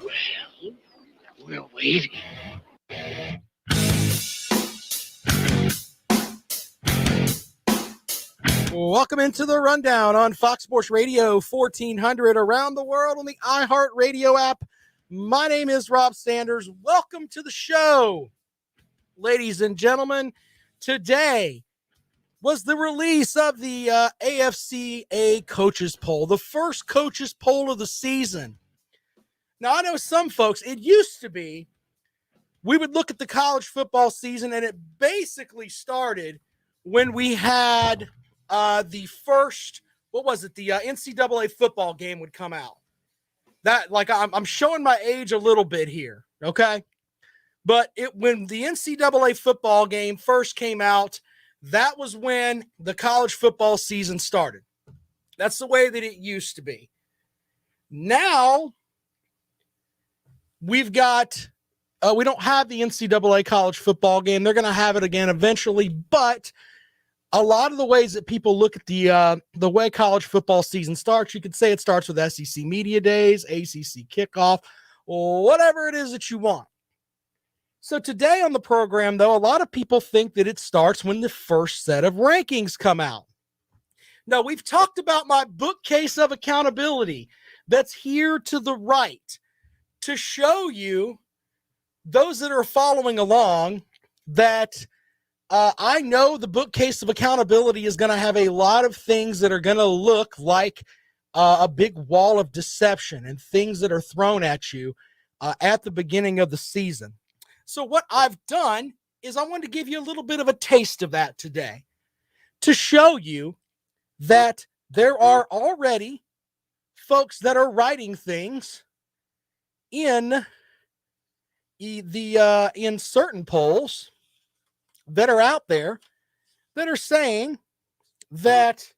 Well, we're waiting. Welcome into the Rundown on Fox Sports Radio 1400 around the world on the iHeartRadio app. My name is Rob Sanders. Welcome to the show. Ladies and gentlemen, today was the release of the AFCA Coaches Poll, the first Coaches Poll of the season. Now, I know some folks, it used to be, we would look at the college football season, and it basically started when we had the first, the NCAA football game would come out. That, like, I'm showing my age a little bit here, okay? But when the NCAA football game first came out, that was when the college football season started. That's the way that it used to be. Now, we've got, we don't have the NCAA college football game. They're going to have it again eventually, but a lot of the ways that people look at the way college football season starts, you could say it starts with SEC Media Days, ACC Kickoff, or whatever it is that you want. So today on the program, though, a lot of people think that it starts when the first set of rankings come out. Now, we've talked about my bookcase of accountability that's here to the right to show you, those that are following along, that I know the bookcase of accountability is going to have a lot of things that are going to look like a big wall of deception and things that are thrown at you at the beginning of the season. So what I've done is I wanted to give you a little bit of a taste of that today to show you that there are already folks that are writing things in in certain polls that are out there that are saying that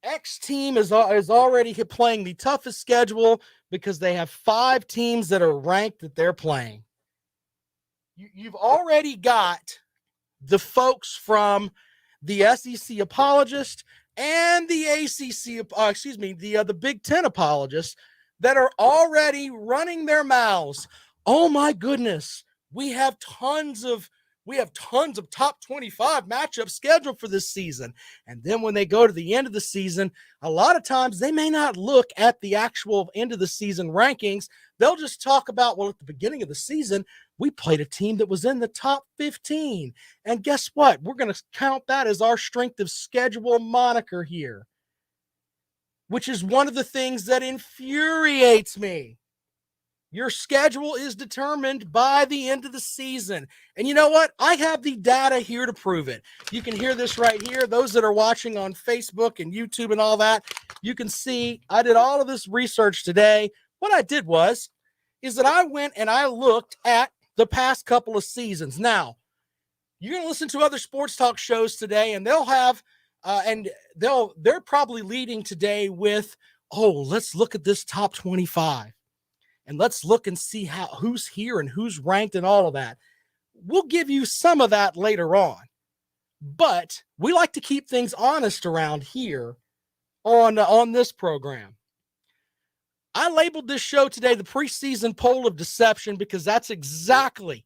X team is already playing the toughest schedule because they have 5 teams that are ranked that they're playing. You've already got the folks from the SEC apologists and the ACC, the Big Ten apologists that are already running their mouths. Oh my goodness, we have tons of top 25 matchups scheduled for this season. And then when they go to the end of the season, a lot of times they may not look at the actual end of the season rankings. They'll just talk about, well, at the beginning of the season, we played a team that was in the top 15. And guess what? We're going to count that as our strength of schedule moniker here, which is one of the things that infuriates me. Your schedule is determined by the end of the season. And you know what? I have the data here to prove it. You can hear this right here. Those that are watching on Facebook and YouTube and all that, you can see I did all of this research today. What I did is that I went and I looked at the past couple of seasons. Now, you're going to listen to other sports talk shows today, and they'll have, they're probably leading today with, let's look at this top 25. And let's look and see who's here and who's ranked and all of that. We'll give you some of that later on. But we like to keep things honest around here on this program. I labeled this show today the Preseason Poll of Deception because that's exactly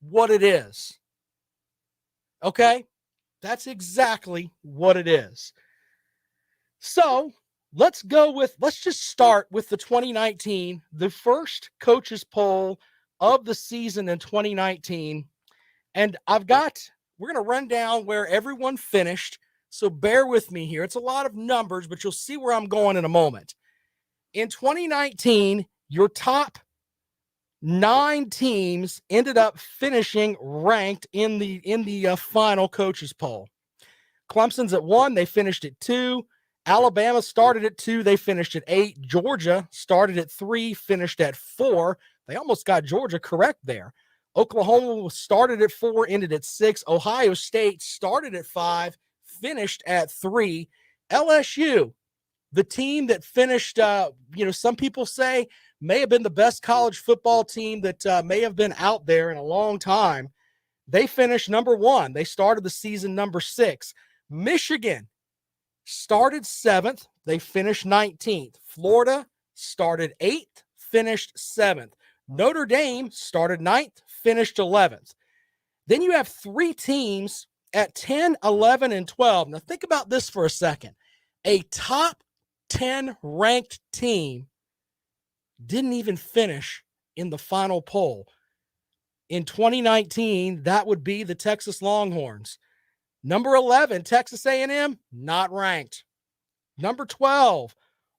what it is. Okay? That's exactly what it is. So, let's just start with the 2019, the first coaches poll of the season in 2019. And we're going to run down where everyone finished. So bear with me here. It's a lot of numbers, but you'll see where I'm going in a moment. In 2019, your top 9 teams ended up finishing ranked in the final coaches poll. Clemson's at 1, they finished at 2. Alabama started at 2, they finished at 8. Georgia started at 3, finished at 4. They almost got Georgia correct there. Oklahoma started at 4, ended at 6. Ohio State started at 5, finished at 3. LSU, the team that finished, some people say may have been the best college football team that may have been out there in a long time. They finished number 1. They started the season number 6. Michigan started 7th. They finished 19th. Florida started 8th, finished 7th. Notre Dame started 9th, finished 11th. Then you have 3 teams at 10, 11, and 12. Now think about this for a second. A top 10 ranked team didn't even finish in the final poll. In 2019, that would be the Texas Longhorns. Number 11, Texas A&M, not ranked. Number 12,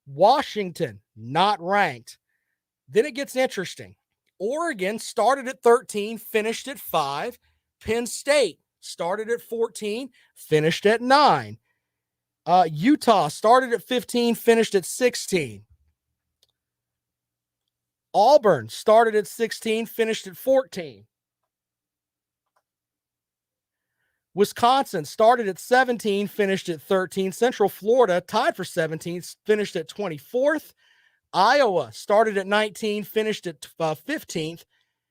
Washington, not ranked. Then it gets interesting. Oregon started at 13, finished at 5. Penn State started at 14, finished at 9. Utah started at 15, finished at 16. Auburn started at 16, finished at 14. Wisconsin started at 17, finished at 13. Central Florida tied for 17th, finished at 24th. Iowa started at 19, finished at 15th.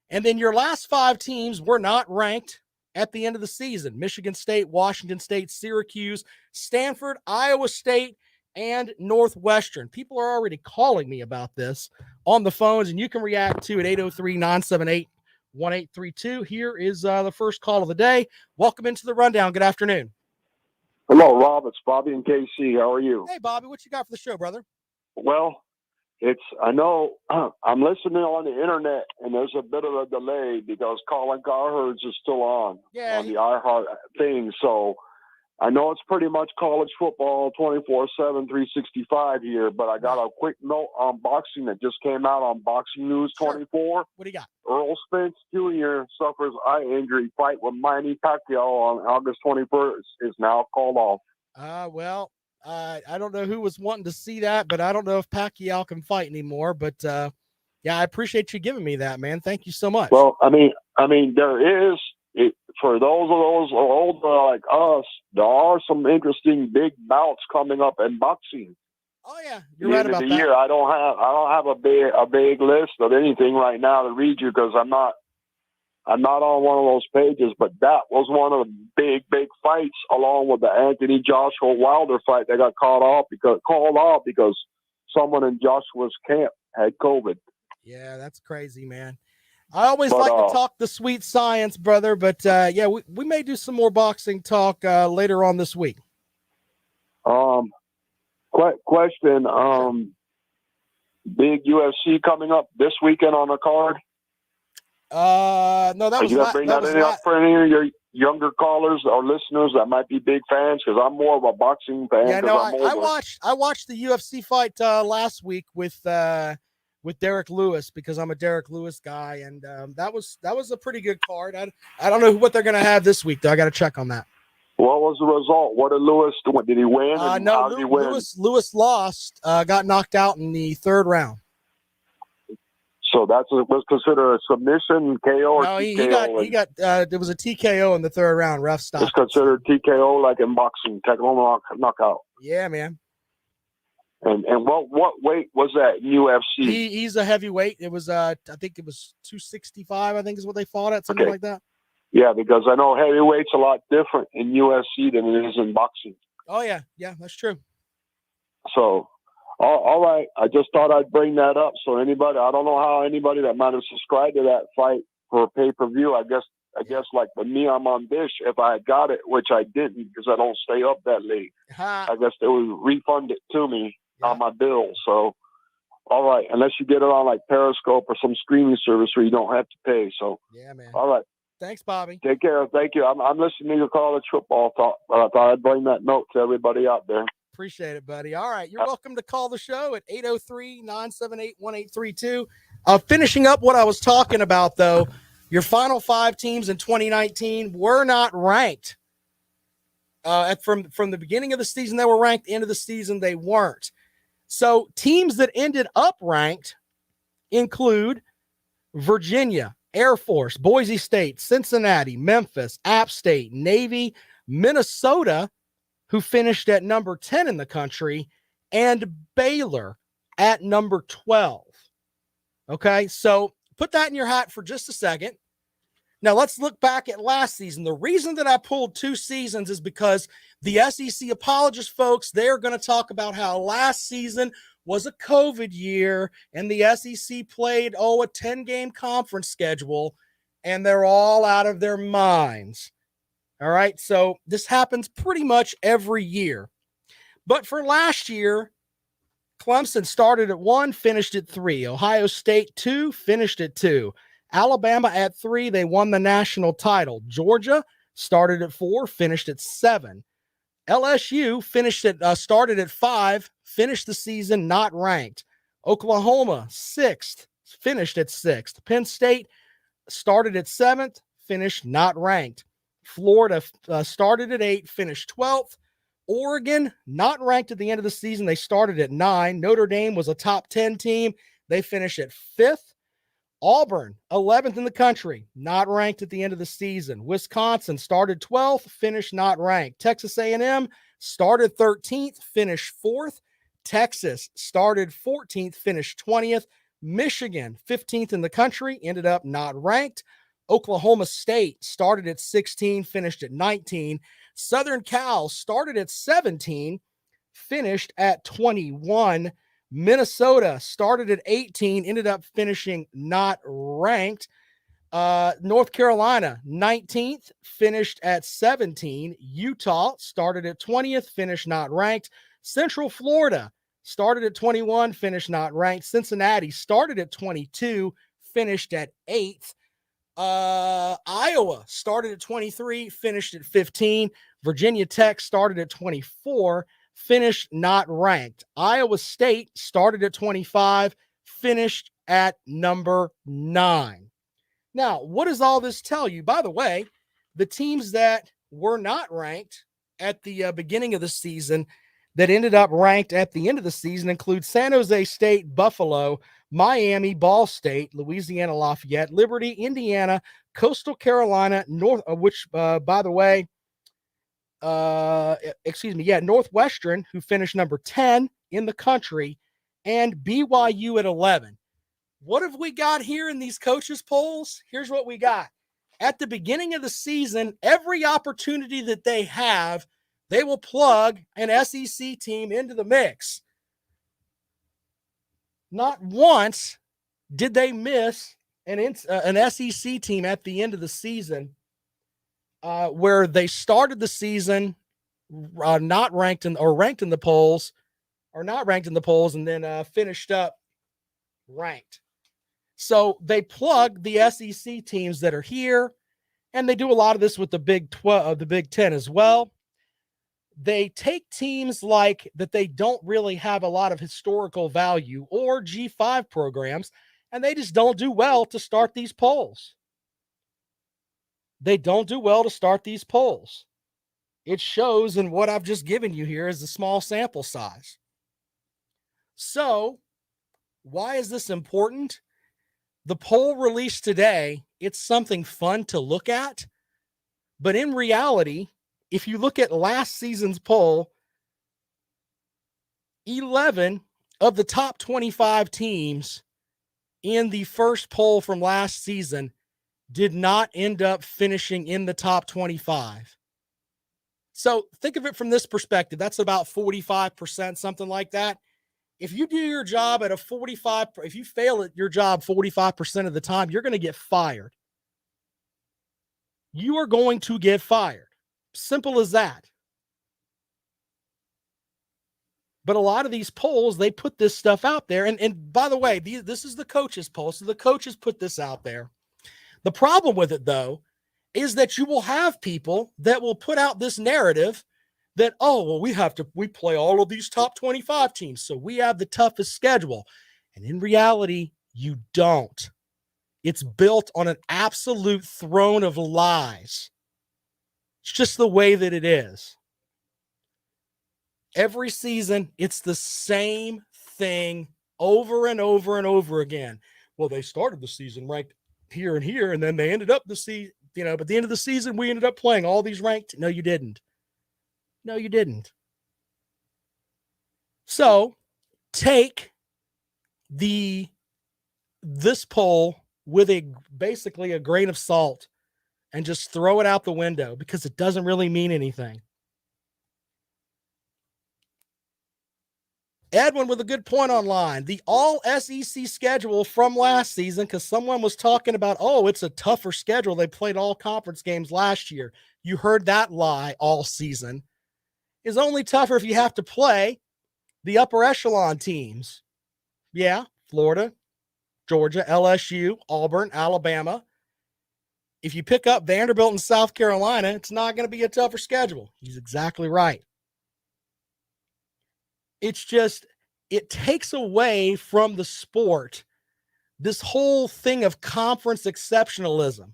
And then your last 5 teams were not ranked at the end of the season. Michigan State, Washington State, Syracuse, Stanford, Iowa State, and Northwestern. People are already calling me about this on the phones, and you can react to it at 803-978-1832. Here is the first call of the day. Welcome into the rundown. Good afternoon. Hello, Rob. It's Bobby and KC. How are you? Hey, Bobby. What you got for the show, brother? Well, I know I'm listening on the internet, and there's a bit of a delay because Colin Cowherd's is still on the iHeart thing. So I know it's pretty much college football 24/7, 365 here, but I got a quick note on boxing that just came out on Boxing News 24. What do you got? Earl Spence Jr. suffers eye injury. Fight with Manny Pacquiao on August 21st is now called off. I don't know who was wanting to see that, but I don't know if Pacquiao can fight anymore. But yeah, I appreciate you giving me that, man. Thank you so much. Well, I mean, there is for those old like us, there are some interesting big bouts coming up in boxing. Oh yeah, you're right about that. Year, I don't have a big list of anything right now to read you because I'm not on one of those pages, but that was one of the big fights, along with the Anthony Joshua Wilder fight that got called off because someone in Joshua's camp had COVID. Yeah, that's crazy, man. I always like to talk the sweet science, brother, but yeah, we may do some more boxing talk later on this week. Question. Big UFC coming up this weekend on the card. No, that was. You got to bring that up for any of your younger callers or listeners that might be big fans, because I'm more of a boxing fan. Yeah, no, I watched the UFC fight last week with Derek Lewis because I'm a Derek Lewis guy, and that was a pretty good card. I don't know what they're gonna have this week though. I got to check on that. What was the result? What did Lewis do? Did he win? No, Lewis lost. Got knocked out in the 3rd round. So that was considered a submission, KO, or TKO? He got there was a TKO in the 3rd round. Ref stopped. It's considered TKO like in boxing, technical knockout. Yeah, man. And what weight was that in UFC? He's a heavyweight. It was I think it was 265. I think is what they fought at, something like that. Yeah, because I know heavyweight's a lot different in UFC than it is in boxing. Oh yeah, that's true. So. All right. I just thought I'd bring that up. So I don't know how anybody that might have subscribed to that fight for a pay-per-view, I guess like with me, I'm on Dish. If I had got it, which I didn't because I don't stay up that late, I guess they would refund it to me on my bill. So, all right. Unless you get it on like Periscope or some streaming service where you don't have to pay. So, yeah, man. All right. Thanks, Bobby. Take care. Thank you. I'm listening to your college football talk, but I thought I'd bring that note to everybody out there. Appreciate it, buddy. All right. You're welcome to call the show at 803-978-1832. Finishing up what I was talking about, though, your final 5 teams in 2019 were not ranked. From the beginning of the season, they were ranked. End of the season, they weren't. So teams that ended up ranked include Virginia, Air Force, Boise State, Cincinnati, Memphis, App State, Navy, Minnesota, who finished at number 10 in the country, and Baylor at number 12. Okay, so put that in your hat for just a second. Now let's look back at last season. The reason that I pulled 2 seasons is because the SEC apologist folks, they're going to talk about how last season was a COVID year and the SEC played, a 10-game conference schedule, and they're all out of their minds. All right, so this happens pretty much every year. But for last year, Clemson started at 1, finished at 3. Ohio State 2, finished at 2. Alabama at 3, they won the national title. Georgia started at 4, finished at 7. LSU started at 5, finished the season not ranked. Oklahoma 6th, finished at 6th. Penn State started at 7th, finished not ranked. Florida started at 8, finished 12th. Oregon, not ranked at the end of the season. They started at 9. Notre Dame was a top 10 team. They finished at 5th. Auburn, 11th in the country, not ranked at the end of the season. Wisconsin started 12th, finished not ranked. Texas A&M started 13th, finished 4th. Texas started 14th, finished 20th. Michigan, 15th in the country, ended up not ranked. Oklahoma State started at 16, finished at 19. Southern Cal started at 17, finished at 21. Minnesota started at 18, ended up finishing not ranked. North Carolina, 19th, finished at 17. Utah started at 20th, finished not ranked. Central Florida started at 21, finished not ranked. Cincinnati started at 22, finished at 8th. Iowa started at 23, finished at 15. Virginia Tech started at 24, finished not ranked. Iowa State started at 25, finished at number 9. Now, what does all this tell you? By the way, the teams that were not ranked at the beginning of the season that ended up ranked at the end of the season include San Jose State, Buffalo, Miami, Ball State, Louisiana Lafayette, Liberty, Indiana, Coastal Carolina, Northwestern, who finished number 10 in the country, and BYU at 11. What have we got here in these coaches' polls? Here's what we got. At the beginning of the season, every opportunity that they have, they will plug an SEC team into the mix. Not once did they miss an SEC team at the end of the season where they started the season not ranked or ranked in the polls, or not ranked in the polls, and then finished up ranked. So they plug the SEC teams that are here, and they do a lot of this with the Big 10 as well. They take teams like that they don't really have a lot of historical value or G5 programs, and they just don't do well to start these polls. They don't do well to start these polls. It shows in what I've just given you here is a small sample size. So, why is this important? The poll released today, it's something fun to look at, but in reality, if you look at last season's poll, 11 of the top 25 teams in the first poll from last season did not end up finishing in the top 25. So think of it from this perspective. That's about 45%, something like that. If you do your job at a 45, if you fail at your job 45% of the time, you're going to get fired. You are going to get fired. Simple as that. But a lot of these polls, they put this stuff out there. And by the way, this is the coaches' poll. So the coaches put this out there. The problem with it, though, is that you will have people that will put out this narrative that, we play all of these top 25 teams, so we have the toughest schedule. And in reality, you don't. It's built on an absolute throne of lies. It's just the way that it is. Every season, it's the same thing over and over and over again. Well, they started the season ranked here and here, and then they ended up but at the end of the season, we ended up playing all these ranked. No, you didn't. No, you didn't. So take this poll with basically a grain of salt and just throw it out the window because it doesn't really mean anything. Edwin with a good point online. The all SEC schedule from last season, because someone was talking about, oh, it's a tougher schedule. They played all conference games last year. You heard that lie all season. Is only tougher if you have to play the upper echelon teams. Yeah, Florida, Georgia, LSU, Auburn, Alabama. If you pick up Vanderbilt and South Carolina, it's not going to be a tougher schedule. He's exactly right. It's just, it takes away from the sport this whole thing of conference exceptionalism.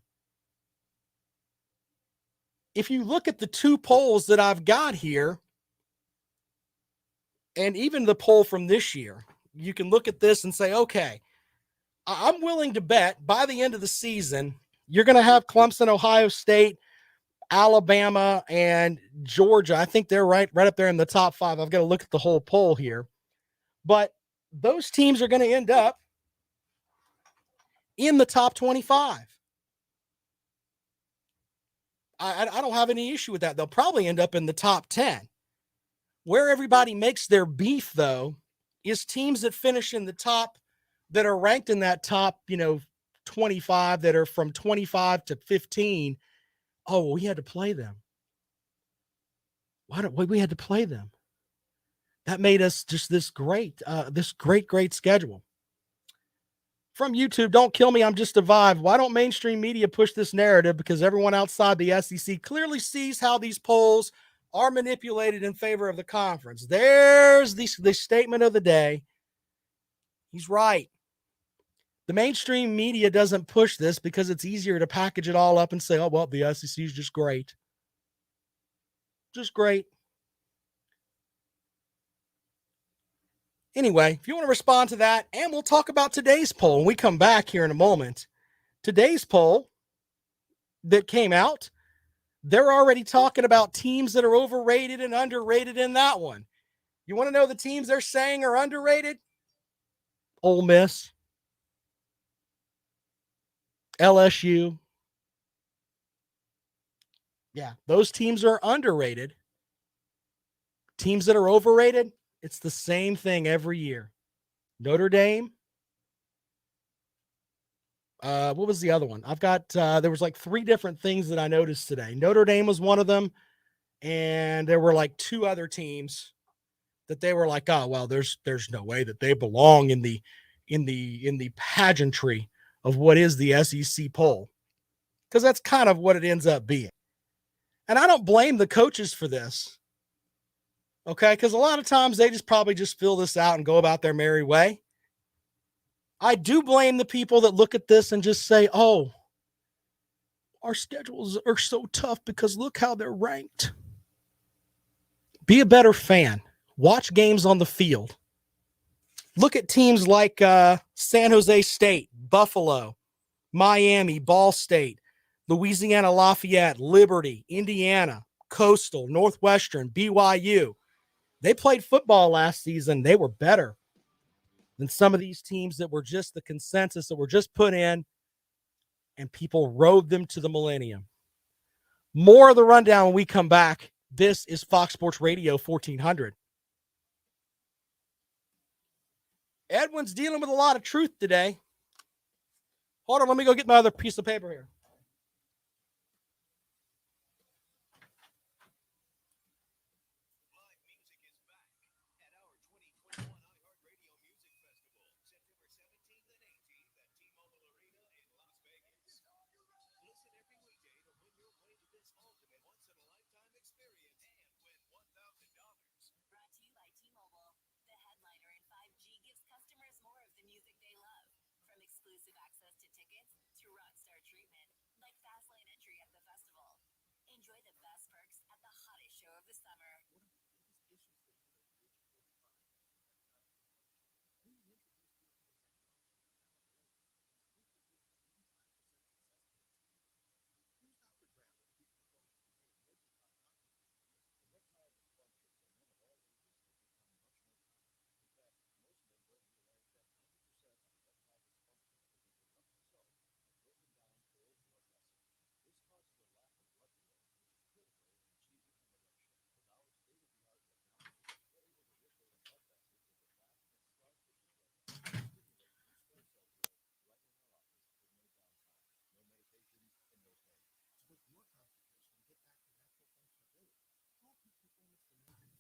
If you look at the two polls that I've got here, and even the poll from this year, you can look at this and say, okay, I'm willing to bet by the end of the season, you're going to have Clemson, Ohio State, Alabama, and Georgia. I think they're right up there in the top 5. I've got to look at the whole poll here. But those teams are going to end up in the top 25. I don't have any issue with that. They'll probably end up in the top 10. Where everybody makes their beef, though, is teams that finish in the top, that are ranked in that top, 25, that are from 25 to 15. Oh, we had to play them. Why don't we had to play them? That made us just this great schedule. From YouTube, don't kill me, I'm just a vibe. Why don't mainstream media push this narrative? Because everyone outside the SEC clearly sees how these polls are manipulated in favor of the conference. There's the statement of the day. He's right. The mainstream media doesn't push this because it's easier to package it all up and say, oh, well, the SEC is just great. Just great. Anyway, if you want to respond to that, and we'll talk about today's poll when we come back here in a moment. Today's poll that came out, they're already talking about teams that are overrated and underrated in that one. You want to know the teams they're saying are underrated? Ole Miss, LSU. Yeah, those teams are underrated. Teams that are overrated, it's the same thing every year. Notre Dame. What was the other one? I've got, there was like 3 different things that I noticed today. Notre Dame was one of them. And there were like 2 other teams that they were like, oh, well, there's no way that they belong in the pageantry of what is the SEC poll. Because that's kind of what it ends up being. And I don't blame the coaches for this. Okay, because a lot of times they probably just fill this out and go about their merry way. I do blame the people that look at this and just say, oh, our schedules are so tough because look how they're ranked. Be a better fan. Watch games on the field. Look at teams like San Jose State, Buffalo, Miami, Ball State, Louisiana Lafayette, Liberty, Indiana, Coastal, Northwestern, BYU. They played football last season. They were better than some of these teams that were just the consensus that were just put in, and people rode them to the millennium. More of the rundown when we come back. This is Fox Sports Radio 1400. Edwin's dealing with a lot of truth today. Hold on, let me go get my other piece of paper here.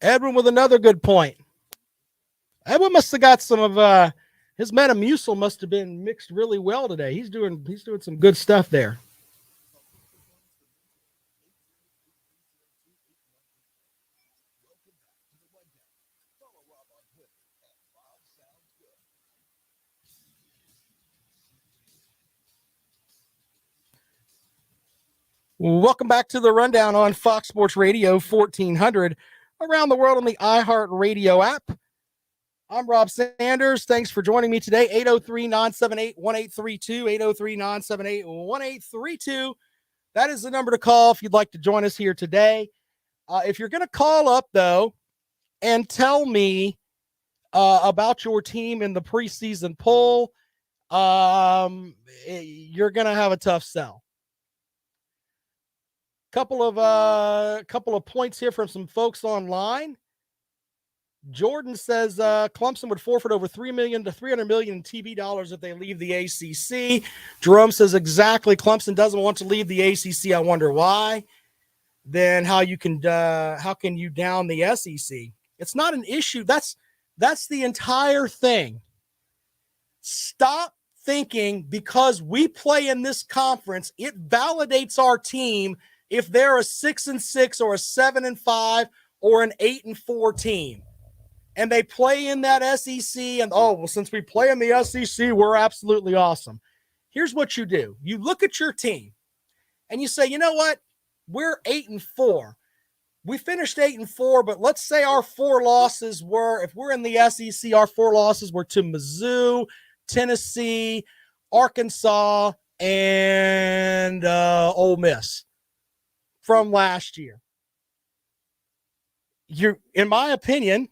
Edwin with another good point. Edwin must have got some of his Metamucil must have been mixed really well today. He's doing some good stuff there. Welcome back to the Rundown on Fox Sports Radio 1400 around the world on the iHeartRadio app. I'm Rob Sanders. Thanks for joining me today. 803-978-1832, 803-978-1832. That is the number to call if you'd like to join us here today. If you're going to call up, though, and tell me about your team in the preseason poll, you're going to have a tough sell. Couple of points here from some folks online. Jordan says Clemson would forfeit over $3 million to $300 million in TV dollars if they leave the ACC. Jerome says exactly. Clemson doesn't want to leave the ACC. I wonder why. Then how can you down the SEC? It's not an issue. That's the entire thing. Stop thinking because we play in this conference, it validates our team if they're a 6-6 or a 7-5 or an 8-4 team. And they play in that SEC and, since we play in the SEC, we're absolutely awesome. Here's what you do. You look at your team and you say, you know what? We're 8-4. We finished 8-4, but let's say our 4 losses were, if we're in the SEC, our 4 losses were to Mizzou, Tennessee, Arkansas, and Ole Miss from last year. In my opinion,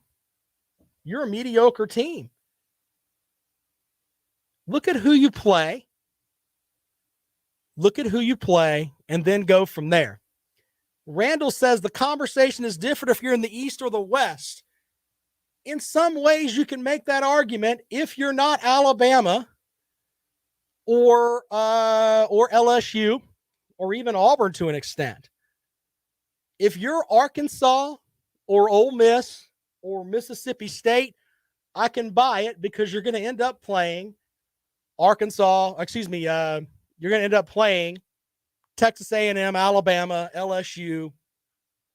you're a mediocre team. Look at who you play. And then go from there. Randall says the conversation is different if you're in the East or the West. In some ways, you can make that argument if you're not Alabama or LSU or even Auburn to an extent. If you're Arkansas or Ole Miss or Mississippi State, I can buy it because you're going to end up playing you're going to end up playing Texas A&M, Alabama, LSU,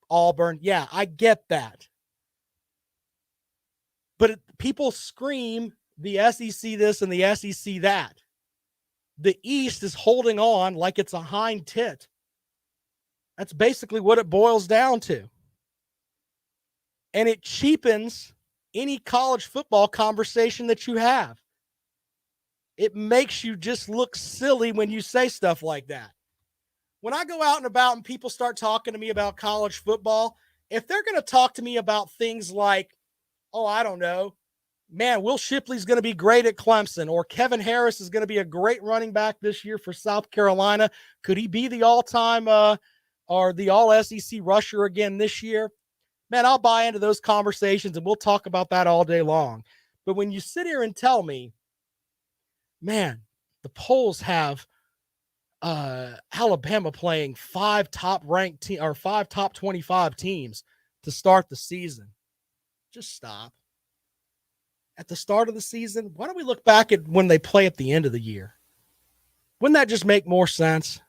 Auburn. Yeah, I get that. But people scream the SEC this and the SEC that. The East is holding on like it's a hind tit. That's basically what it boils down to. And it cheapens any college football conversation that you have. It makes you just look silly when you say stuff like that. When I go out and about and people start talking to me about college football, if they're going to talk to me about things like, I don't know, man, Will Shipley's going to be great at Clemson, or Kevin Harris is going to be a great running back this year for South Carolina. Could he be the all-time or the all-SEC rusher again this year? Man, I'll buy into those conversations and we'll talk about that all day long. But when you sit here and tell me, man, the polls have Alabama playing 5 top-ranked or 5 top 25 teams to start the season, just stop. At the start of the season, why don't we look back at when they play at the end of the year? Wouldn't that just make more sense?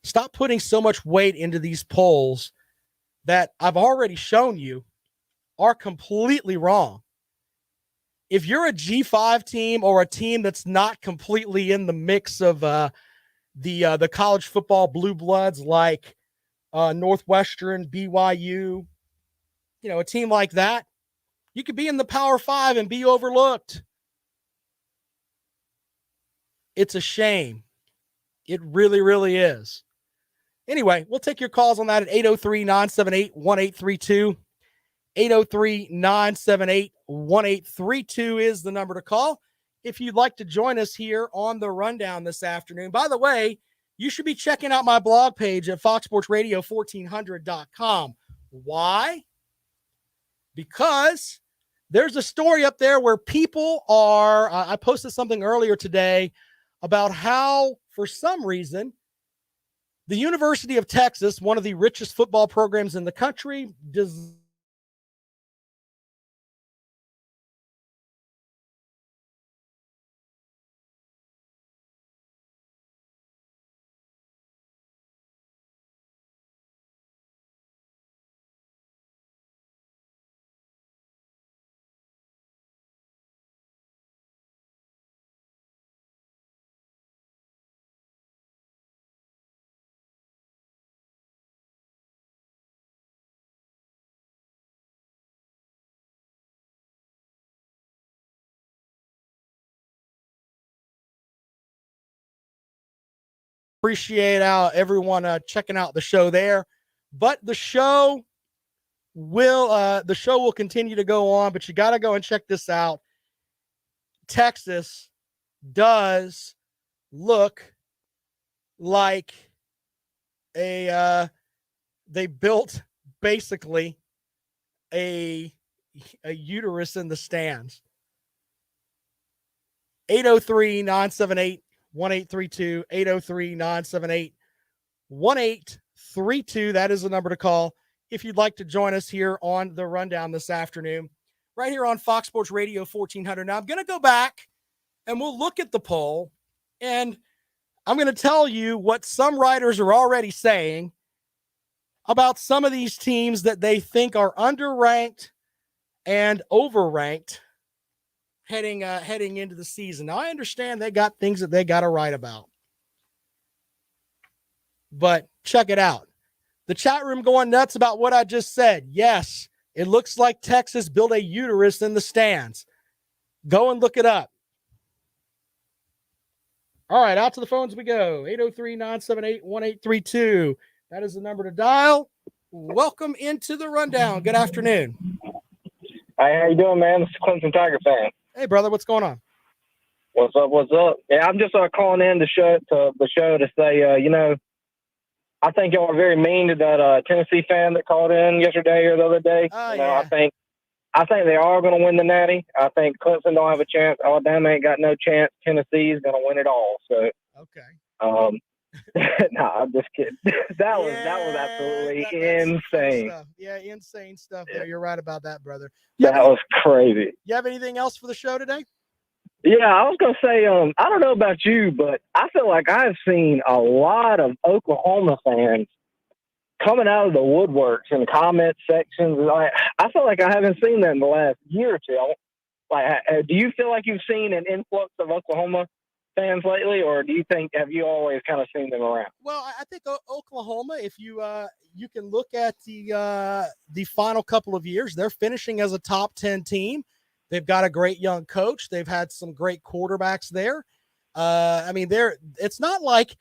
Stop putting so much weight into these polls that I've already shown you are completely wrong. If you're a G5 team or a team that's not completely in the mix of the college football blue bloods like Northwestern, BYU, a team like that, you could be in the Power 5 and be overlooked. It's a shame. It really, really is. Anyway, we'll take your calls on that at 803-978-1832. 803-978-1832 is the number to call if you'd like to join us here on the Rundown this afternoon. By the way, you should be checking out my blog page at foxsportsradio1400.com. Why? Because there's a story up there where people are, I posted something earlier today about how, for some reason, the University of Texas, one of the richest football programs in the country, Appreciate everyone checking out the show there. But the show will continue to go on, but you got to go and check this out. Texas does look like they built basically a uterus in the stands. 803-978-1832, 803-978-1832. That is the number to call if you'd like to join us here on the Rundown this afternoon, right here on Fox Sports Radio 1400. Now, I'm going to go back and we'll look at the poll, and I'm going to tell you what some writers are already saying about some of these teams that they think are underranked and overranked heading into the season. Now, I understand they got things that they got to write about, but check it out. The chat room going nuts about what I just said. Yes, it looks like Texas built a uterus in the stands. Go and look it up. All right, out to the phones we go. 803-978-1832. That is the number to dial. Welcome into the Rundown. Good afternoon. Hey, how you doing, man? This is Clemson Tiger fan. Hey, brother, what's going on? What's up? What's up? Yeah, I'm just calling in to the show to say, I think y'all are very mean to that Tennessee fan that called in yesterday or the other day. Yeah. I think they are going to win the Natty. I think Clemson don't have a chance. Alabama ain't got no chance. Tennessee's going to win it all. So, okay. No, I'm just kidding. That was absolutely insane. Yeah, insane stuff. Yeah. You're right about that, brother. That was crazy. You have anything else for the show today? Yeah, I was going to say, I don't know about you, but I feel like I've seen a lot of Oklahoma fans coming out of the woodworks and comment sections. Like, I feel like I haven't seen that in the last year or two. Like, do you feel like you've seen an influx of Oklahoma fans lately, or have you always kind of seen them around? Well, I think Oklahoma, if you you can look at the final couple of years, they're finishing as a top 10 team. They've got a great young coach. They've had some great quarterbacks there. I mean, it's not like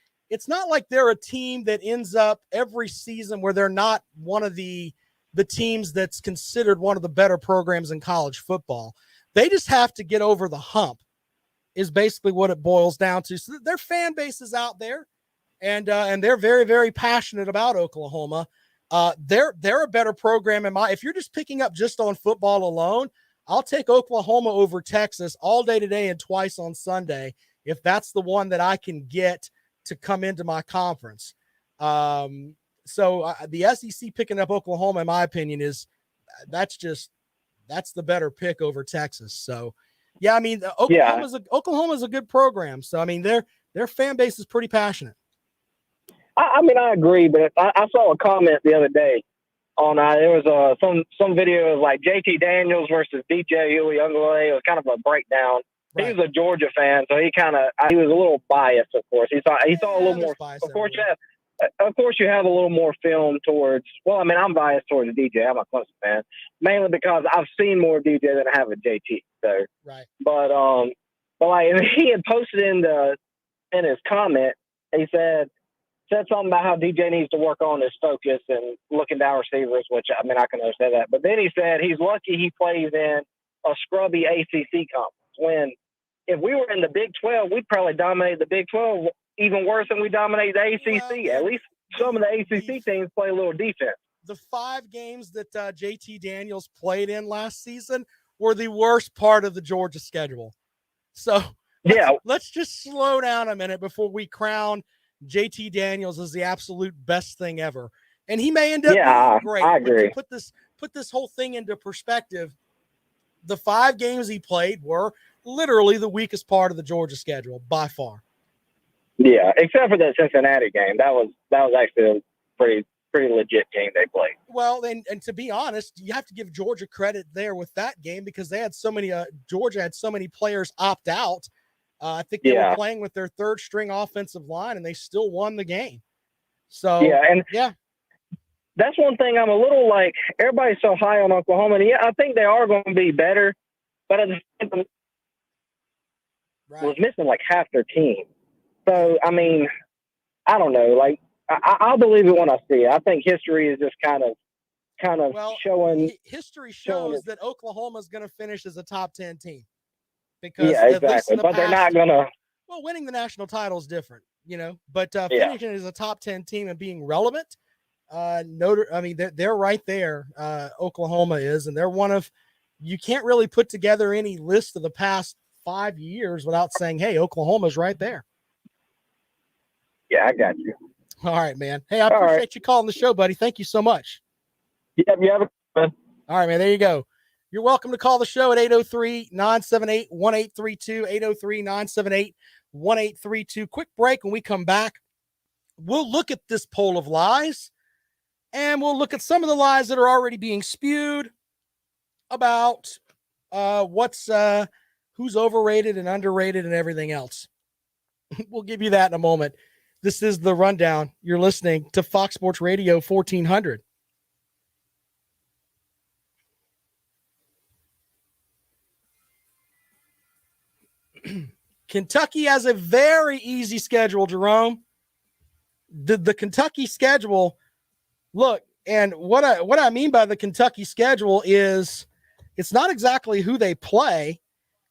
they're a team that ends up every season where they're not one of the teams that's considered one of the better programs in college football. They just have to get over the hump, is basically what it boils down to. So their fan base is out there, and they're very, very passionate about Oklahoma. They're a better program if you're just picking up just on football alone, I'll take Oklahoma over Texas all day today and twice on Sunday if that's the one that I can get to come into my conference. So the SEC picking up Oklahoma, in my opinion, that's the better pick over Texas. So, yeah, I mean, Oklahoma's a good program. So, I mean, their fan base is pretty passionate. I mean, I agree, but I saw a comment the other day on there was some video of like JT Daniels versus DJ Uiagalelei. It was kind of a breakdown. Right. He was a Georgia fan, so he was a little biased, of course. He saw a little more. Of course, you have a little more film towards. Well, I mean, I'm biased towards DJ. I'm a Clemson fan, mainly because I've seen more DJ than I have with JT. So, right. But like he had posted in his comment, he said something about how DJ needs to work on his focus and looking down receivers, which, I mean, I can understand that. But then he said he's lucky he plays in a scrubby ACC conference, when if we were in the Big 12, we'd probably dominate the Big 12 even worse than we dominate the ACC. Well, at least some of the ACC teams play a little defense. The 5 games that JT Daniels played in last season were the worst part of the Georgia schedule. So let's just slow down a minute before we crown JT Daniels as the absolute best thing ever. And he may end up being great. I agree. But to put this whole thing into perspective, the 5 games he played were literally the weakest part of the Georgia schedule by far. Yeah, except for that Cincinnati game. That was actually a pretty legit game they played. Well, and to be honest, you have to give Georgia credit there with that game because they had so many Georgia had so many players opt out. I think they were playing with their third string offensive line, and they still won the game. So, that's one thing I'm a little like, everybody's so high on Oklahoma. And I think they are going to be better, but at the same time, was missing like half their team. So, I mean, don't know. Like, I'll believe it when I see it. I think history is just kind of showing. History showing shows it. that Oklahoma is going to finish as a top 10 team because Yeah, at least exactly. in the But past, they're not gonna. well, winning the national title is different, you know, but Yeah. finishing as a top 10 team and being relevant, they're right there. Oklahoma is, and they're one of, you can't really put together any list of the past 5 years without saying, hey, Oklahoma's right there. Yeah, I got you. All right, man. Hey, I appreciate you calling the show, buddy. Thank you so much. Yeah, you have a good one. All right, man. There you go. You're welcome to call the show at 803-978-1832, 803-978-1832. Quick break. When we come back, we'll look at this poll of lies, and we'll look at some of the lies that are already being spewed about who's overrated and underrated and everything else. We'll give you that in a moment. This is The Rundown. You're listening to Fox Sports Radio 1400. Kentucky has a very easy schedule, Jerome. The Kentucky schedule, look, and what I mean by the Kentucky schedule is it's not exactly who they play,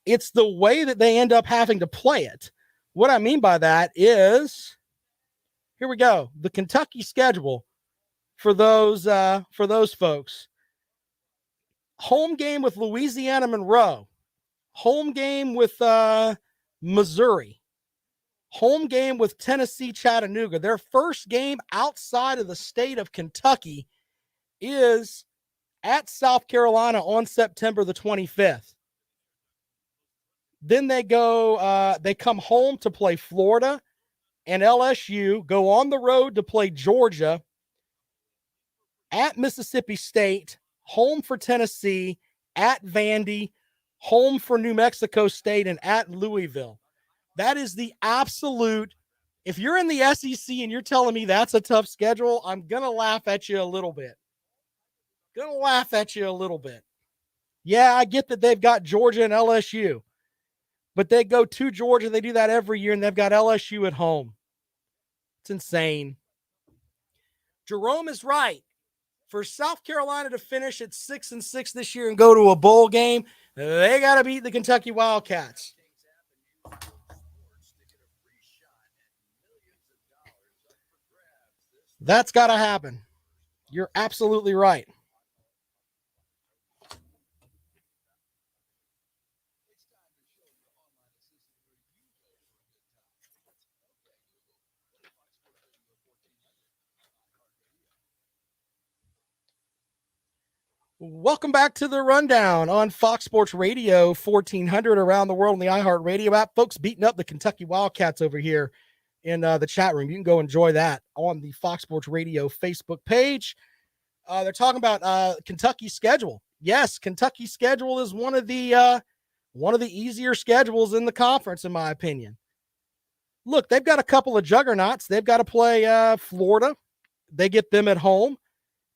it's the way that they end up having to play it. What I mean by that is, here we go. The Kentucky schedule for those folks. Home game with Louisiana Monroe. Home game with Missouri. Home game with Tennessee Chattanooga. Their first game outside of the state of Kentucky is at South Carolina on September the 25th. Then they come home to play Florida and LSU, go on the road to play Georgia, at Mississippi State, home for Tennessee, at Vandy, home for New Mexico State, and at Louisville. That is the absolute, if you're in the SEC and you're telling me that's a tough schedule, I'm going to laugh at you a little bit. Yeah, I get that they've got Georgia and LSU, but they go to Georgia. They do that every year, and they've got LSU at home. It's insane. Jerome is right. For South Carolina to finish at 6-6 this year and go to a bowl game, they got to beat the Kentucky Wildcats. That's got to happen. You're absolutely right. Welcome back to The Rundown on Fox Sports Radio 1400 around the world on the iHeartRadio app. Folks beating up the Kentucky Wildcats over here in the chat room. You can go enjoy that on the Fox Sports Radio Facebook page. They're talking about Kentucky's schedule. Yes, Kentucky's schedule is one of the easier schedules in the conference, in my opinion. Look, they've got a couple of juggernauts. They've got to play Florida. They get them at home.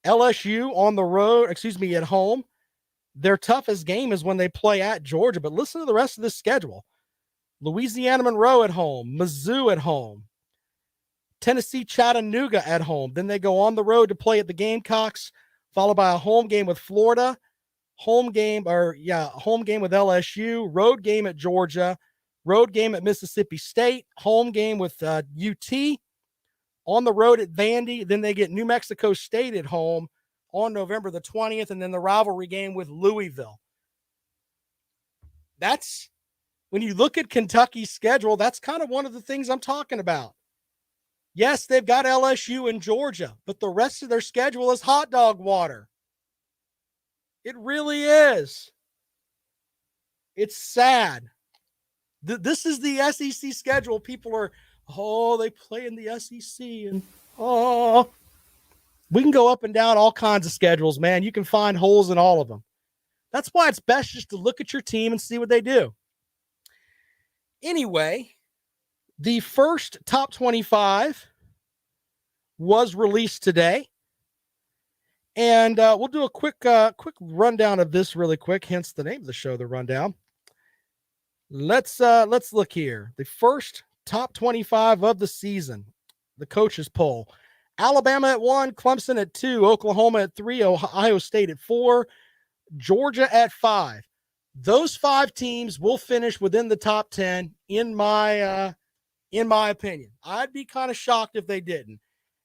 LSU on the road, at home. Their toughest game is when they play at Georgia. But listen to the rest of this schedule. Louisiana Monroe at home. Mizzou at home. Tennessee Chattanooga at home. Then they go on the road to play at the Gamecocks, followed by a home game with Florida, home game with LSU, road game at Georgia, road game at Mississippi State, home game with UT, on the road at Vandy. Then they get New Mexico State at home on November the 20th, and then the rivalry game with Louisville. That's, when you look at Kentucky's schedule, that's kind of one of the things I'm talking about. Yes, they've got LSU and Georgia, but the rest of their schedule is hot dog water. It really is. It's sad. This is the SEC schedule. People are, they play in the SEC, and we can go up and down all kinds of schedules, man. You can find holes in all of them. That's why it's best just to look at your team and see what they do. Anyway, the first top 25 was released today, and we'll do a quick rundown of this really quick, hence the name of the show, The Rundown. Let's look here. The first top 25 of the season. the coaches poll. Alabama at 1, Clemson at 2, Oklahoma at 3, Ohio State at 4, Georgia at 5. Those 5 teams will finish within the top 10 in my opinion. I'd be kind of shocked if they didn't.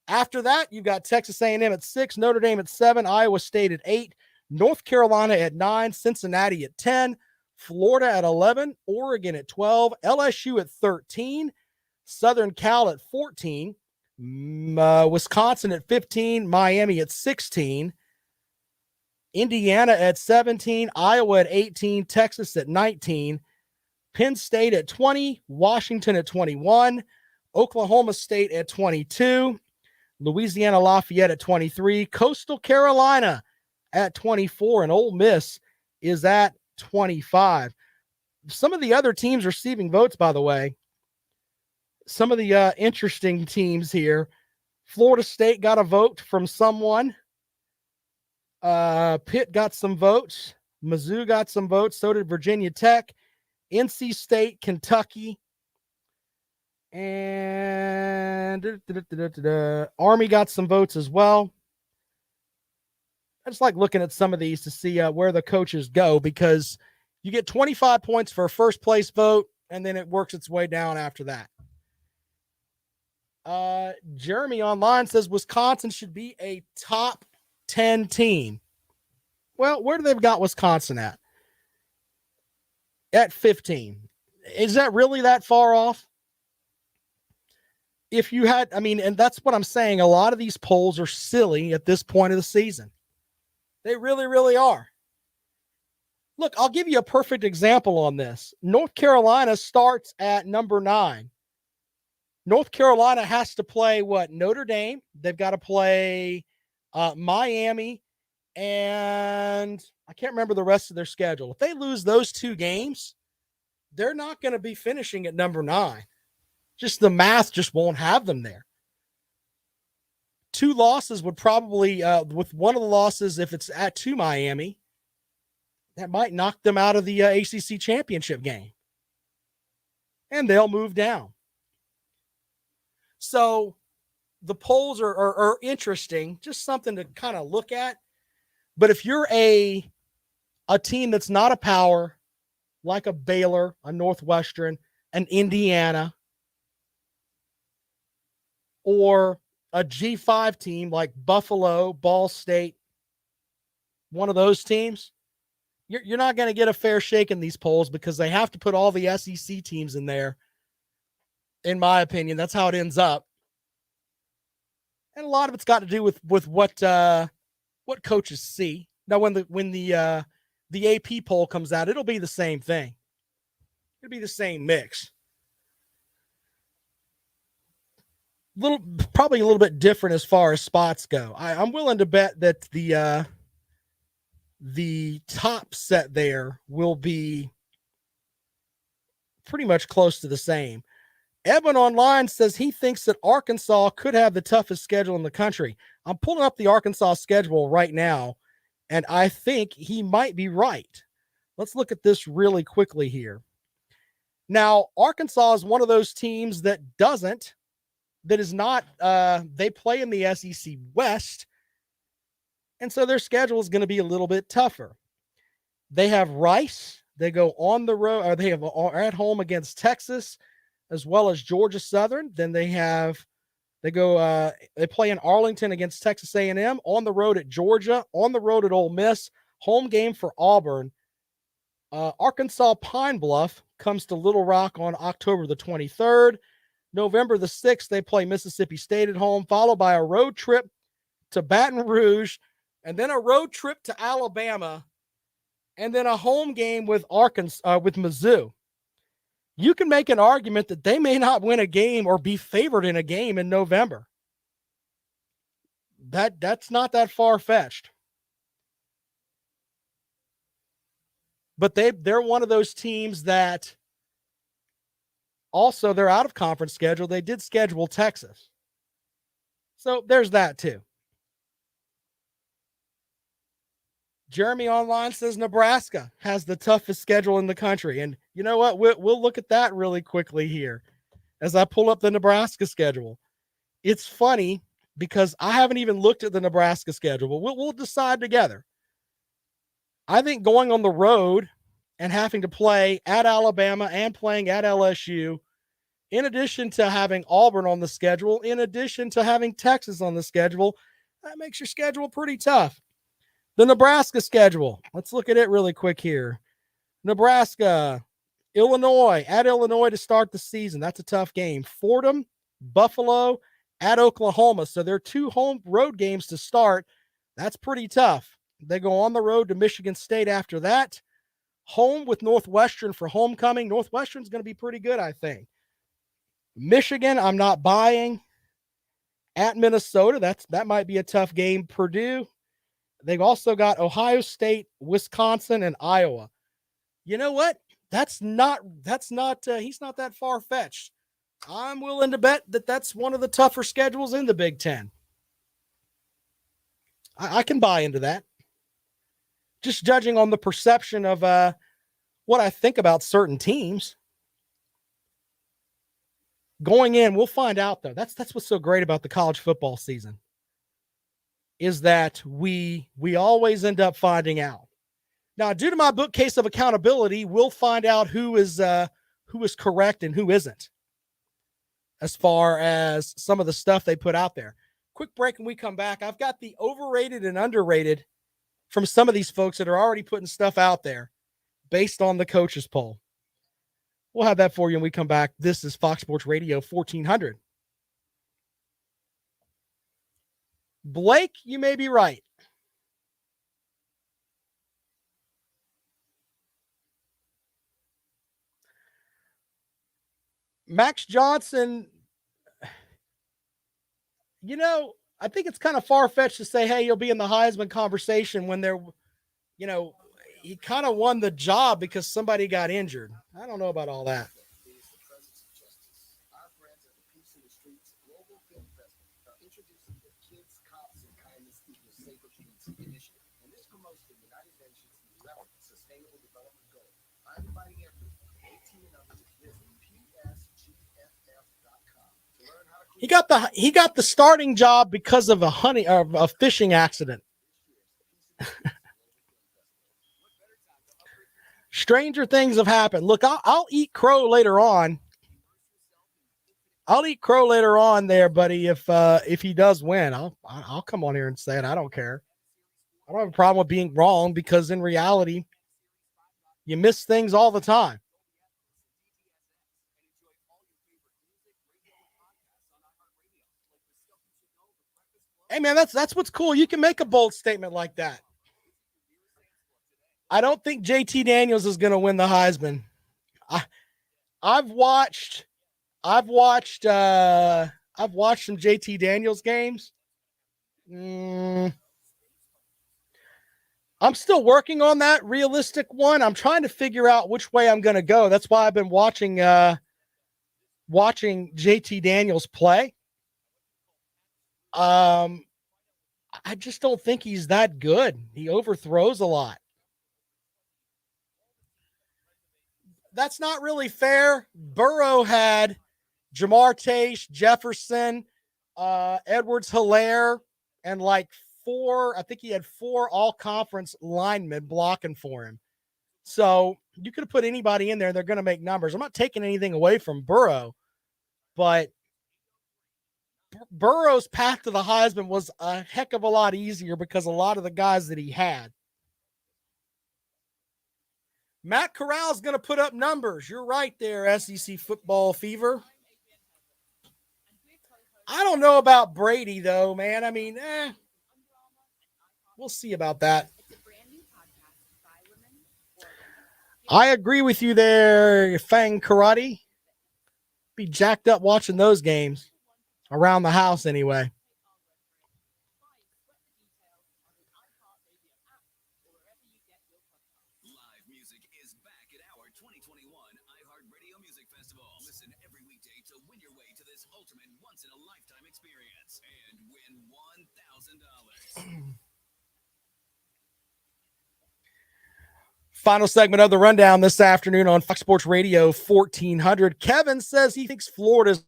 After that, you've got Texas A&M at 6, Notre Dame at 7, Iowa State at 8, North Carolina at 9, Cincinnati at 10, Florida at 11, Oregon at 12, LSU at 13, Southern Cal at 14, Wisconsin at 15, Miami at 16, Indiana at 17, Iowa at 18, Texas at 19, Penn State at 20, Washington at 21, Oklahoma State at 22, Louisiana Lafayette at 23, Coastal Carolina at 24, and Ole Miss is at 25. Some of the other teams receiving votes, by the way, some of the interesting teams here. Florida State got a vote from someone. Pitt got some votes. Mizzou got some votes. So did Virginia Tech, NC State, Kentucky, and Army got some votes as well. I just like looking at some of these to see where the coaches go, because you get 25 points for a first place vote, and then it works its way down after that. Jeremy online says Wisconsin should be a top 10 team. Well, where do they've got Wisconsin at? At 15. Is that really that far off? If you had, and that's what I'm saying. A lot of these polls are silly at this point of the season. They really, really are. Look, I'll give you a perfect example on this. North Carolina starts at number 9. North Carolina has to play Notre Dame. They've got to play Miami, and I can't remember the rest of their schedule. If they lose those 2 games, they're not going to be finishing at number 9. Just the math just won't have them there. 2 losses would probably, with one of the losses, if it's to Miami, that might knock them out of the ACC championship game. And they'll move down. So the polls are interesting, just something to kind of look at. But if you're a team that's not a power, like a Baylor, a Northwestern, an Indiana, or a G5 team like Buffalo, Ball State, one of those teams, you're not going to get a fair shake in these polls, because they have to put all the SEC teams in there. In my opinion, that's how it ends up. And a lot of it's got to do with what coaches see. Now, when the AP poll comes out, it'll be the same thing. It'll be the same mix. Probably a little bit different as far as spots go. I'm willing to bet that the top set there will be pretty much close to the same. Edwin online says he thinks that Arkansas could have the toughest schedule in the country. I'm pulling up the Arkansas schedule right now, and I think he might be right. Let's look at this really quickly here. Now, Arkansas is one of those teams that is not, they play in the SEC West, and so their schedule is going to be a little bit tougher. They have Rice. They go on the road, or they are at home against Texas, as well as Georgia Southern. Then they play in Arlington against Texas A&M, on the road at Georgia, on the road at Ole Miss, home game for Auburn. Arkansas Pine Bluff comes to Little Rock on October the 23rd. November the 6th, they play Mississippi State at home, followed by a road trip to Baton Rouge, and then a road trip to Alabama, and then a home game with Mizzou. You can make an argument that they may not win a game or be favored in a game in November. That's not that far-fetched. But they're one of those teams that also, they're out of conference schedule. They did schedule Texas. So there's that too. Jeremy online says Nebraska has the toughest schedule in the country. And you know what? We'll look at that really quickly here as I pull up the Nebraska schedule. it's funny because I haven't even looked at the Nebraska schedule, but we'll decide together. I think going on the road and having to play at Alabama and playing at LSU, in addition to having Auburn on the schedule, in addition to having Texas on the schedule, that makes your schedule pretty tough. The Nebraska schedule, let's look at it really quick here. Nebraska, Illinois, at Illinois to start the season. That's a tough game. Fordham, Buffalo, at Oklahoma. So they're 2 home road games to start. That's pretty tough. They go on the road to Michigan State after that. Home with Northwestern for homecoming. Northwestern's going to be pretty good, I think. Michigan, I'm not buying. At Minnesota, that might be a tough game. Purdue. They've also got Ohio State, Wisconsin, and Iowa. You know what? He's not that far-fetched. I'm willing to bet that that's one of the tougher schedules in the Big Ten. I can buy into that. Just judging on the perception of what I think about certain teams. Going in, we'll find out, though. That's what's so great about the college football season, is that we always end up finding out. Now, due to my bookcase of accountability, we'll find out who is correct and who isn't, as far as some of the stuff they put out there. Quick break, and we come back. I've got the overrated and underrated from some of these folks that are already putting stuff out there based on the coaches poll. We'll have that for you when we come back. This is Fox Sports Radio 1400. Blake, you may be right. Max Johnson, I think it's kind of far-fetched to say, hey, he'll be in the Heisman conversation when he kind of won the job because somebody got injured. I don't know about all that. He got the starting job because of a fishing accident. Stranger things have happened. Look, I'll eat crow later on. I'll eat crow later on there, buddy. If he does win, I'll come on here and say it. I don't care. I don't have a problem with being wrong, because in reality, you miss things all the time. Hey, man, that's what's cool. You can make a bold statement like that. I don't think JT Daniels is going to win the Heisman. I've watched some JT Daniels games. I'm still working on that realistic one. I'm trying to figure out which way I'm going to go. That's why I've been watching JT Daniels play. I just don't think he's that good. He overthrows a lot. That's not really fair. Burrow had Jamar Chase, Jefferson, Edwards-Helaire, and I think he had 4 all-conference linemen blocking for him. So you could have put anybody in there, they're going to make numbers. I'm not taking anything away from Burrow, but Burrow's path to the Heisman was a heck of a lot easier because a lot of the guys that he had. Matt Corral's going to put up numbers. You're right there, SEC football fever. I don't know about Brady, though, man. I mean, we'll see about that. I agree with you there, Fang Karate. Be jacked up watching those games. Around the house, anyway. Live music is back at our 2021 iHeartRadio Music Festival. Listen every weekday to win your way to this ultimate once-in-a-lifetime experience and win $1,000. Final segment of the rundown this afternoon on Fox Sports Radio 1400. Kevin says he thinks Florida's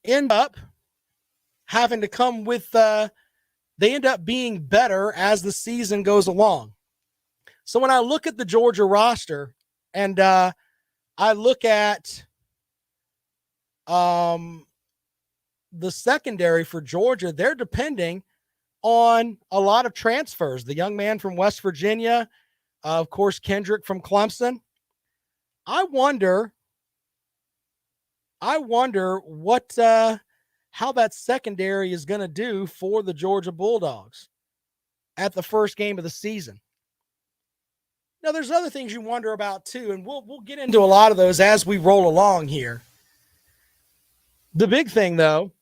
end up having to come with, they end up being better as the season goes along. So when I look at the Georgia roster and I look at the secondary for Georgia, they're depending on a lot of transfers. The young man from West Virginia, of course, Kendrick from Clemson. I wonder what how that secondary is going to do for the Georgia Bulldogs at the first game of the season. Now, there's other things you wonder about too, and we'll get into a lot of those as we roll along here. The big thing, though,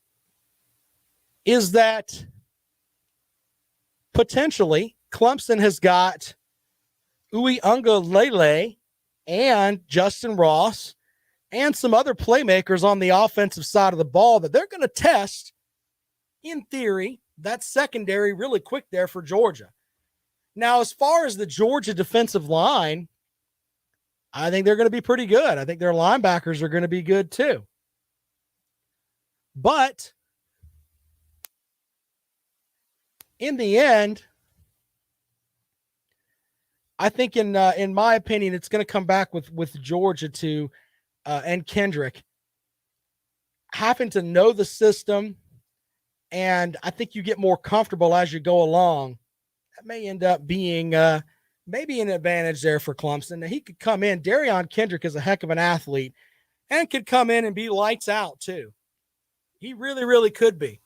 is that potentially Clemson has got Uiagalelei and Justin Ross and some other playmakers on the offensive side of the ball that they're going to test, in theory, that secondary really quick there for Georgia. Now, as far as the Georgia defensive line, I think they're going to be pretty good. I think their linebackers are going to be good too. But in the end, I think in my opinion, it's going to come back with Georgia to and Kendrick having to know the system, and I think you get more comfortable as you go along. That may end up being maybe an advantage there for Clemson. Now, he could come in. Darion Kendrick is a heck of an athlete and could come in and be lights out too. He really, really could be.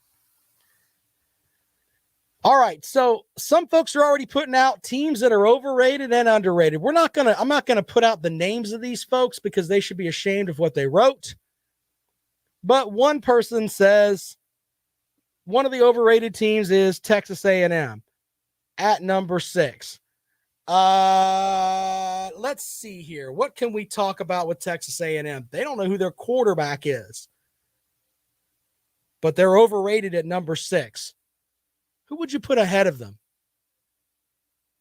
All right, so some folks are already putting out teams that are overrated and underrated. I'm not gonna put out the names of these folks because they should be ashamed of what they wrote. But one person says one of the overrated teams is Texas A&M at number 6. Let's see here. What can we talk about with Texas A&M? They don't know who their quarterback is, but they're overrated at number 6. Who would you put ahead of them?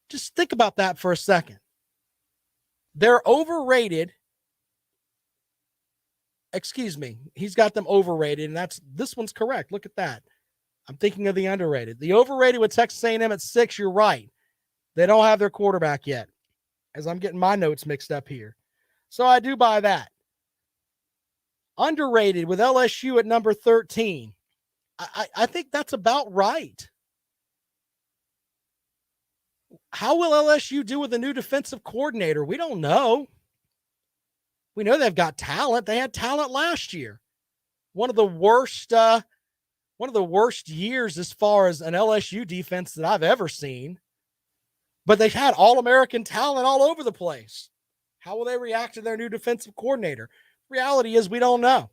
Just think about that for a second. They're overrated. Excuse me. He's got them overrated, and this one's correct. Look at that. I'm thinking of the underrated. The overrated with Texas A&M at 6, you're right. They don't have their quarterback yet, as I'm getting my notes mixed up here. So I do buy that. Underrated with LSU at number 13. I think that's about right. How will LSU do with a new defensive coordinator? We don't know. We know they've got talent. They had talent last year. One of the worst years as far as an LSU defense that I've ever seen. But they've had All-American talent all over the place. How will they react to their new defensive coordinator? Reality is we don't know.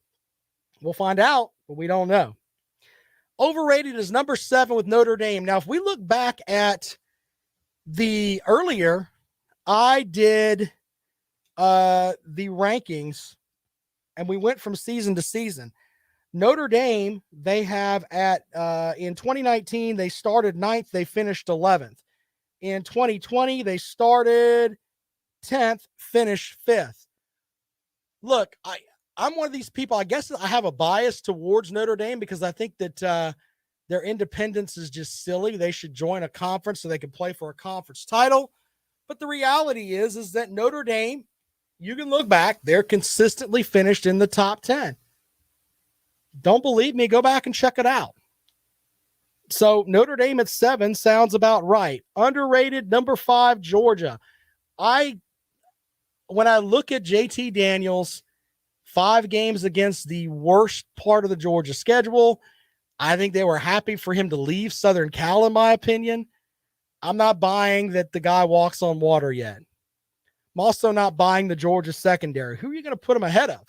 We'll find out, but we don't know. Overrated is number 7 with Notre Dame. Now, if we look back at the earlier, I did the rankings, and we went from season to season. Notre Dame, they have at in 2019, they started 9th, they finished 11th. In 2020, they started 10th, finished 5th. Look, I'm one of these people, I guess I have a bias towards Notre Dame because I think that their independence is just silly. They should join a conference so they can play for a conference title. But the reality is that Notre Dame, you can look back, they're consistently finished in the top 10. Don't believe me? Go back and check it out. So Notre Dame at 7 sounds about right. Underrated, number 5, Georgia. When I look at JT Daniels, 5 games against the worst part of the Georgia schedule, I think they were happy for him to leave Southern Cal, in my opinion. I'm not buying that the guy walks on water yet. I'm also not buying the Georgia secondary. Who are you going to put him ahead of?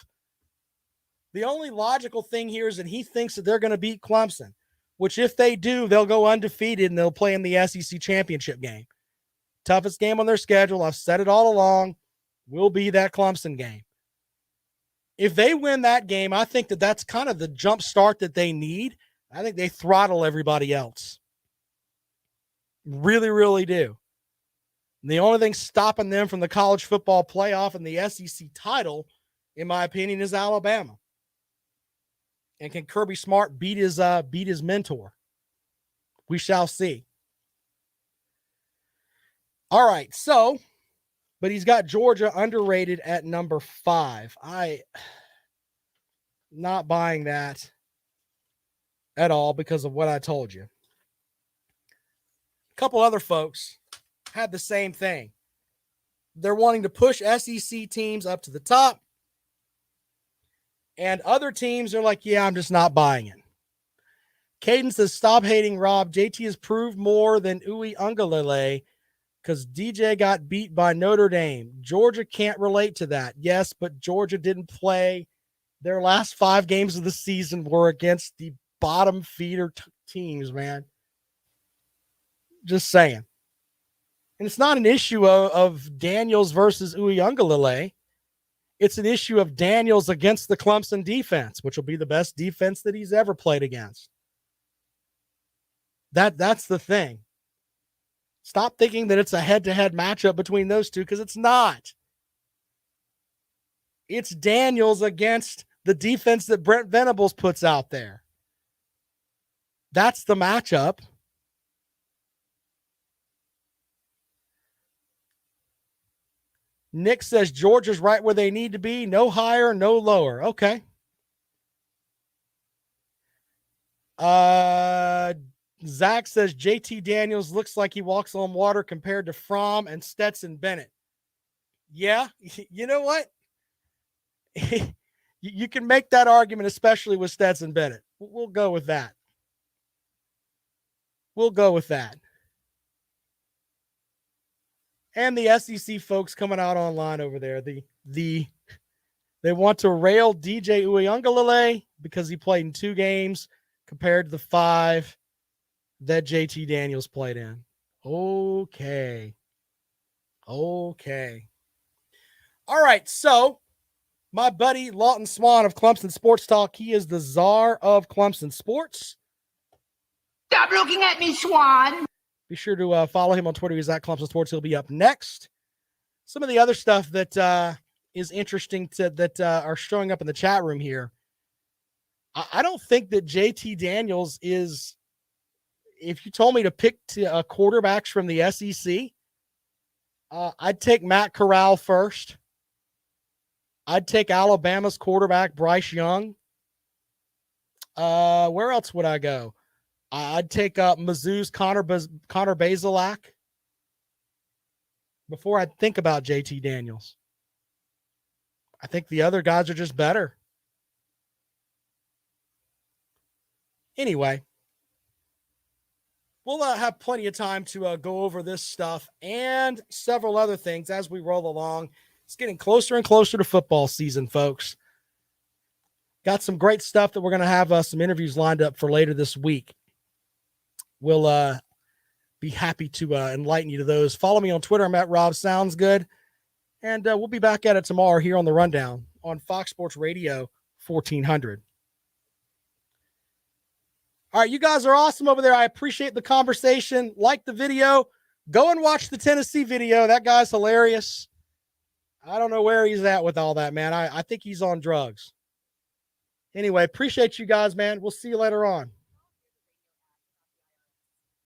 The only logical thing here is that he thinks that they're going to beat Clemson, which if they do, they'll go undefeated and they'll play in the SEC championship game. Toughest game on their schedule. I've said it all along. Will be that Clemson game. If they win that game, I think that that's kind of the jump start that they need. I think they throttle everybody else. Really, really do. And the only thing stopping them from the college football playoff and the SEC title, in my opinion, is Alabama. And can Kirby Smart beat his mentor? We shall see. All right, so, but he's got Georgia underrated at number 5. I not buying that at all because of what I told you. A couple other folks had the same thing. They're wanting to push SEC teams up to the top. And other teams are like, yeah, I'm just not buying it. Caden says, stop hating Rob. JT has proved more than Uwe Ungalele because DJ got beat by Notre Dame. Georgia can't relate to that. Yes, but Georgia didn't play. Their last 5 games of the season were against the bottom feeder teams, man. Just saying. And it's not an issue of Daniels versus Uiagalelei. It's an issue of Daniels against the Clemson defense, which will be the best defense that he's ever played against. That's the thing. Stop thinking that it's a head-to-head matchup between those two because it's not. It's Daniels against the defense that Brent Venables puts out there. That's the matchup. Nick says Georgia's right where they need to be. No higher, no lower. Okay. Zach says JT Daniels looks like he walks on water compared to Fromm and Stetson Bennett. Yeah, you know what? You can make that argument, especially with Stetson Bennett. We'll go with that. We'll go with that. And the SEC folks coming out online over there, they want to rail DJ Uiagalelei because he played in 2 games compared to the 5 that JT Daniels played in. Okay. All right, so my buddy Lawton Swan of Clemson Sports Talk, he is the czar of Clemson Sports. Stop looking at me, Swan. Be sure to follow him on Twitter. He's at Clemson Sports. He'll be up next. Some of the other stuff that is interesting that are showing up in the chat room here. I don't think that JT Daniels is, if you told me to pick quarterbacks from the SEC, I'd take Matt Corral first. I'd take Alabama's quarterback, Bryce Young. Where else would I go? I'd take Mizzou's Connor Bazelak before I'd think about JT Daniels. I think the other guys are just better. Anyway, we'll have plenty of time to go over this stuff and several other things as we roll along. It's getting closer and closer to football season, folks. Got some great stuff that we're going to have some interviews lined up for later this week. We'll be happy to enlighten you to those. Follow me on Twitter. I'm at Rob Sounds Good. And we'll be back at it tomorrow here on The Rundown on Fox Sports Radio 1400. All right, you guys are awesome over there. I appreciate the conversation. Like the video. Go and watch the Tennessee video. That guy's hilarious. I don't know where he's at with all that, man. I think he's on drugs. Anyway, appreciate you guys, man. We'll see you later on.